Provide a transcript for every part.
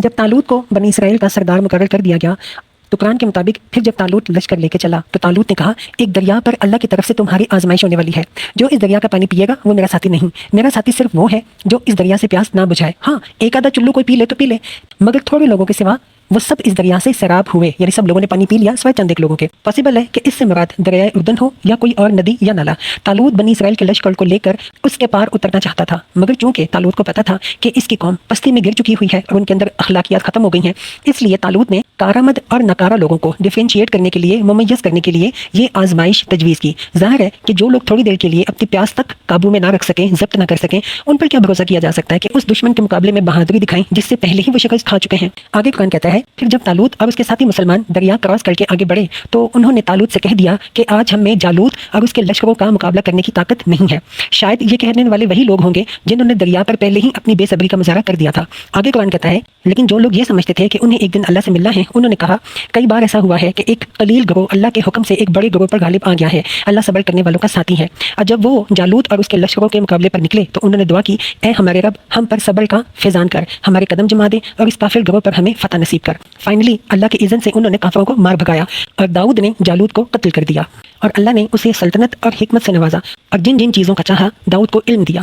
جب طالوت کو بنی اسرائیل کا سردار مقرر کر دیا گیا تو قرآن کے مطابق پھر جب طالوت لشکر لے کے چلا تو طالوت نے کہا ایک دریا پر اللہ کی طرف سے تمہاری آزمائش ہونے والی ہے، جو اس دریا کا پانی پیے گا وہ میرا ساتھی نہیں، میرا ساتھی صرف وہ ہے جو اس دریا سے پیاس نہ بجھائے۔ ہاں ایک آدھا چلو کوئی پی لے تو پی لے، مگر تھوڑے لوگوں کے سوا وہ سب اس دریا سے سیراب ہوئے، یعنی سب لوگوں نے پانی پی لیا سوائے چند ایک لوگوں کے۔ پاسبل ہے کہ اس سے مراد دریائے اردن ہو یا کوئی اور ندی یا نالا۔ طالوت بنی اسرائیل کے لشکر کو لے کر اس کے پار اترنا چاہتا تھا، مگر چونکہ طالوت کو پتا تھا کہ اس کی قوم پستی میں گر چکی ہوئی ہے اور ان کے اندر اخلاقیات ختم ہو گئی ہیں، اس لیے طالوت نے کارآمد اور ناکارہ لوگوں کو ڈیفرینشیٹ کرنے کے لیے، ممیز کرنے کے لیے یہ آزمائش تجویز کی۔ ظاہر ہے کہ جو لوگ تھوڑی دیر کے لیے اپنی پیاس تک قابو میں نہ رکھ سکیں، ضبط نہ کر سکیں، ان پر کیا بھروسہ کیا جا سکتا ہے کہ اس دشمن کے مقابلے میں بہادری دکھائیں جس سے پہلے ہی وہ شکست کھا چکے ہیں۔ آگے قرآن کہتا ہے پھر جب طالوت اور اس کے ساتھی مسلمان دریا کراس کر کے آگے بڑھے تو انہوں نے طالوت سے کہہ دیا کہ آج ہم میں جالوت اور اس کے لشکروں کا مقابلہ کرنے کی طاقت نہیں ہے۔ شاید یہ کہنے والے وہی لوگ ہوں گے جنہوں نے دریا پر پہلے ہی اپنی بے صبری کا مظاہرہ کر دیا تھا۔ آگے قرآن کہتا ہے لیکن جو لوگ یہ سمجھتے تھے کہ انہیں ایک دن اللہ سے ملنا ہے، انہوں نے کہا کئی بار ایسا ہوا ہے کہ ایک قلیل گروہ اللہ کے حکم سے ایک بڑے گروہ پر غالب آ گیا ہے، اللہ صبر کرنے والوں کا ساتھی ہے۔ اور جب وہ جالوت اور اس کے لشکروں کے مقابلے پر نکلے تو انہوں نے دعا کی اے ہمارے رب ہم پر صبر کا فیضان کر، ہمارے قدم جما دے اور اس کافر گروہ پر ہمیں فتح نصیب کر۔ فائنلی اللہ کے اذن سے انہوں نے کافروں کو مار بھگایا اور داؤد نے جالوت کو قتل کر دیا، اور اللہ نے اسے سلطنت اور حکمت سے نوازا اور جن جن چیزوں کا چاہا داؤد کو علم دیا۔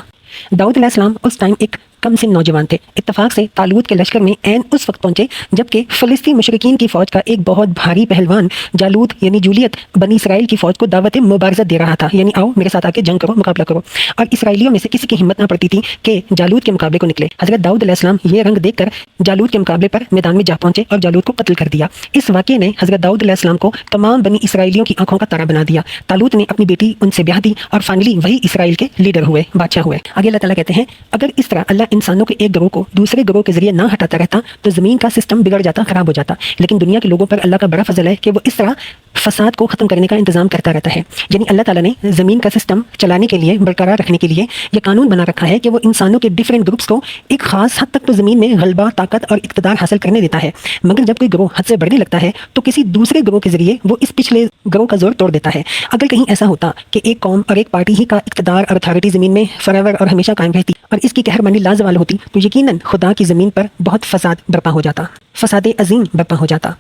داؤد علیہ السلام اس ٹائم ایک کم سن نوجوان تھے۔ اتفاق سے طالوت کے لشکر میں عین اس وقت پہنچے جبکہ فلسطین مشرکین کی فوج کا ایک بہت بھاری پہلوان جالوت یعنی جولیت بنی اسرائیل کی فوج کو دعوت مبارزہ دے رہا تھا، یعنی آؤ میرے ساتھ آ کے جنگ کرو، مقابلہ کرو، اور اسرائیلیوں میں سے کسی کی ہمت نہ پڑتی تھی کہ جالوت کے مقابلے کو نکلے۔ حضرت داؤد علیہ السلام یہ رنگ دیکھ کر جالوت کے مقابلے پر میدان میں جا پہنچے اور جالوت کو قتل کر دیا۔ اس واقعے نے حضرت داؤد علیہ السلام کو تمام بنی اسرائیلیوں کی آنکھوں کا تارا بنا دیا۔ طالوت نے اپنی بیٹی ان سے بیاہ دی اور فائنلی وہی اسرائیل کے لیڈر ہوئے، بادشاہ ہوئے۔ آگے اللہ تعالیٰ کہتے ہیں اگر اس طرح اللہ انسانوں کے ایک گروہ کو دوسرے گروہ کے ذریعے نہ ہٹاتا رہتا تو زمین کا سسٹم بگڑ جاتا، خراب ہو جاتا، لیکن دنیا کے لوگوں پر اللہ کا بڑا فضل ہے کہ وہ اس طرح فساد کو ختم کرنے کا انتظام کرتا رہتا ہے۔ یعنی اللہ تعالیٰ نے زمین کا سسٹم چلانے کے لیے، برقرار رکھنے کے لیے یہ قانون بنا رکھا ہے کہ وہ انسانوں کے ڈیفرنٹ گروپس کو ایک خاص حد تک تو زمین میں غلبہ، طاقت اور اقتدار حاصل کرنے دیتا ہے، مگر جب کوئی گروہ حد سے بڑھنے لگتا ہے تو کسی دوسرے گروہ کے ذریعے وہ اس پچھلے گروہ کا زور توڑ دیتا ہے۔ اگر کہیں ایسا ہوتا کہ ایک قوم اور ایک پارٹی ہی کا اقتدار اور اتھارٹی زمین میں فراور اور ہمیشہ قائم رہتی اور اس کی قہرمانی لازوال ہوتی تو یقیناً خدا کی زمین پر بہت فساد برپا ہو جاتا، فساد عظیم برپا ہو جاتا۔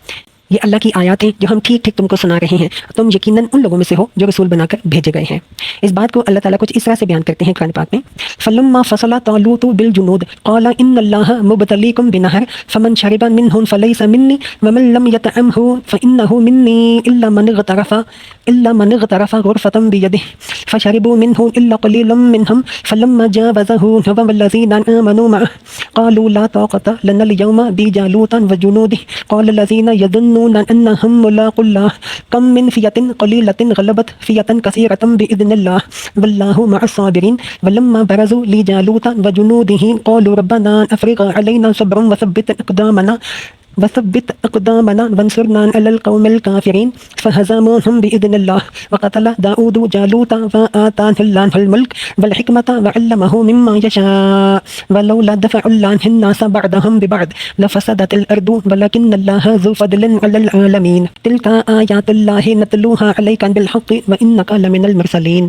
یہ اللہ کی آیات ہیں جو ہم ٹھیک ٹھیک تم کو سنا رہے ہیں، تم یقیناً ان لوگوں میں سے ہو جو رسول بنا کر بھیجے گئے ہیں۔ اس بات کو اللہ تعالیٰ کچھ اس طرح سے بیان کرتے ہیں قرآن پاک میں فَلَمَّا فَصَلَ طَالُوتُ بِالْجُنُودِ قَالَ إِنَّ اللَّهَ مُبْتَلِيكُمْ بِنَهْرٍ فَمَنْ شَرِبَ مِنْهُ فَلَيْسَ مِنِّي وَمَنْ لَمْ يَطْعَمْهُ فَإِنَّهُ مِنِّي إِلَّا مَنِ اغْتَرَفَ غُرْفَةً بِيَدِهِ فَشَرِبُوا مِنْهُ إِلَّا قَلِيلًا مِنْهُمْ فَلَمَّا جَاوَزَهُ هُوَ وَالَّذِينَ آمَنُوا مَعَهُ قَالُوا لَا طَاقَةَ لَنَا الْيَوْمَ بِجَالُوتَ وَجُنُودِهِ قَالَ الَّذِينَ يَظُنُّونَ أَنَّهُم ملاقو الله كم من فئة قليلة غلبت فئة كثيرة بإذن الله والله مع الصابرين ولما برزوا لجالوت وجنوده قالوا ربنا أفرغ علينا صبرا وثبت أقدامنا وانصرنا على القوم الكافرين فهزموهم بإذن الله وقتل داود جالوت وآتاه الله الملك والحكمة وعلمه مما يشاء ولولا دفع الله الناس بعضهم ببعض لفسدت الأرض ولكن الله ذو فضل على العالمين تلك آيات الله نتلوها عليك بالحق وإنك لمن المرسلين۔